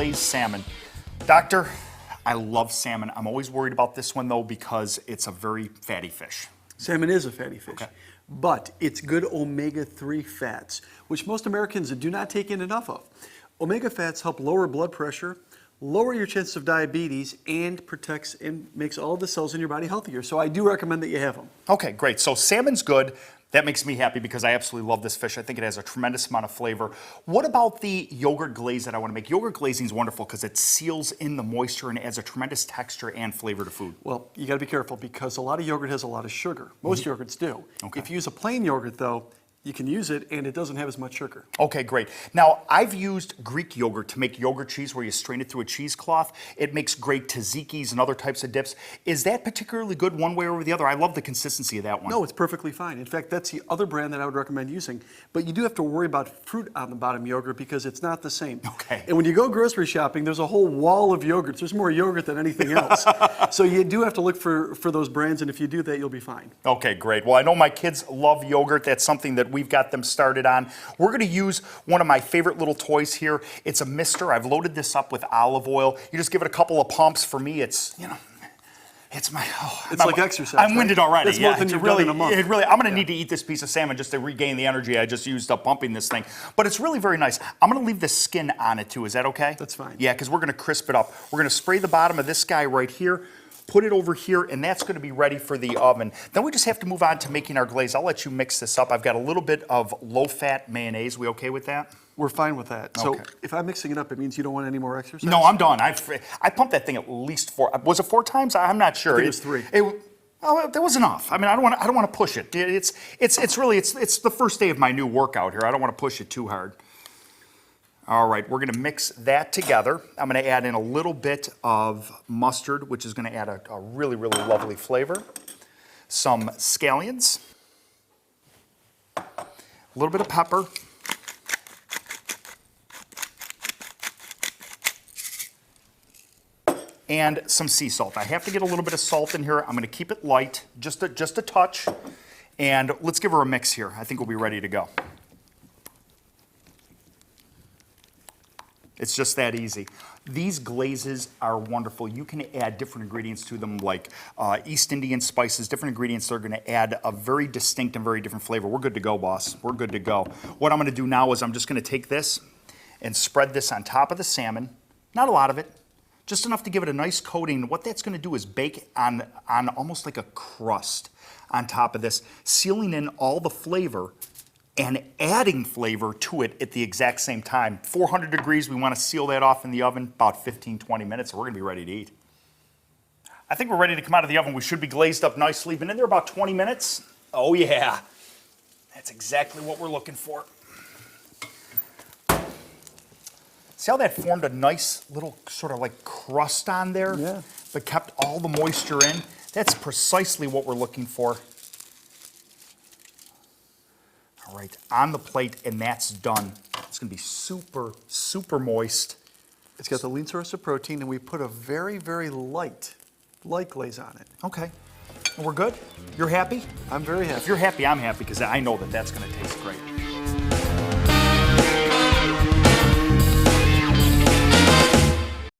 glazed salmon. Doctor, I love salmon. I'm always worried about this one though because it's a very fatty fish. Salmon is a fatty fish, Okay. but it's good omega-3 fats, which most Americans do not take in enough of. Omega fats help lower blood pressure, lower your chances of diabetes, and protects and makes all the cells in your body healthier. So I do recommend that you have them. Okay, great. So salmon's good. That makes me happy because I absolutely love this fish. I think it has a tremendous amount of flavor. What about the yogurt glaze that I want to make? Yogurt glazing is wonderful because it seals in the moisture and adds a tremendous texture and flavor to food. Well, you got to be careful because a lot of yogurt has a lot of sugar. Most yogurts do. Okay. If you use a plain yogurt, though, you can use it and it doesn't have as much sugar. Okay, great. Now, I've used Greek yogurt to make yogurt cheese where you strain it through a cheesecloth. It makes great tzatziki's and other types of dips. Is that particularly good one way or the other? I love the consistency of that one. No, it's perfectly fine. In fact, that's the other brand that I would recommend using. But you do have to worry about fruit on the bottom yogurt because it's not the same. Okay. And when you go grocery shopping, there's a whole wall of yogurts. There's more yogurt than anything else. So you do have to look for those brands, and if you do that, you'll be fine. Okay, great. Well, I know my kids love yogurt. That's something that we've got them started on. We're going to use one of my favorite little toys here. It's a mister. I've loaded this up with olive oil. You just give it a couple of pumps. For me, it's, you know, it's my... Oh, It's like exercise, I'm winded already. That's more than you've done in a month. I'm going to need to eat this piece of salmon just to regain the energy I just used up pumping this thing. But it's really very nice. I'm going to leave the skin on it too. Is that okay? That's fine. Yeah, because we're going to crisp it up. We're going to spray the bottom of this guy right here, put it over here, and that's going to be ready for the oven. Then we just have to move on to making our glaze. I'll let you mix this up. I've got a little bit of low-fat mayonnaise. We okay with that? We're fine with that. So Okay. if I'm mixing it up, it means you don't want any more exercise? No, I'm done. I pumped that thing at least 4. Was it 4 times? I'm not sure. I think it was 3. That was enough. I mean, I don't want to push it. It's really the first day of my new workout here. I don't want to push it too hard. All right, we're going to mix that together. I'm going to add in a little bit of mustard, which is going to add a really, really lovely flavor. Some scallions. A little bit of pepper. And some sea salt. I have to get a little bit of salt in here. I'm going to keep it light, just a touch. And let's give her a mix here. I think we'll be ready to go. It's just that easy. These glazes are wonderful. You can add different ingredients to them like East Indian spices, different ingredients that are going to add a very distinct and very different flavor. We're good to go, boss. We're good to go. What I'm going to do now is I'm just going to take this and spread this on top of the salmon. Not a lot of it, just enough to give it a nice coating. What that's going to do is bake on almost like a crust on top of this, sealing in all the flavor and adding flavor to it at the exact same time. 400 degrees, we want to seal that off in the oven about 15, 20 minutes, and we're going to be ready to eat. I think we're ready to come out of the oven. We should be glazed up nicely. Been in there about 20 minutes. Oh yeah, that's exactly what we're looking for. See how that formed a nice little sort of like crust on there? Yeah. But kept all the moisture in? That's precisely what we're looking for. All right, on the plate, and that's done. It's going to be super, super moist. It's got the lean source of protein, and we put a very, very light glaze on it. Okay, and we're good? You're happy? I'm very happy. If you're happy, I'm happy, because I know that that's going to taste great.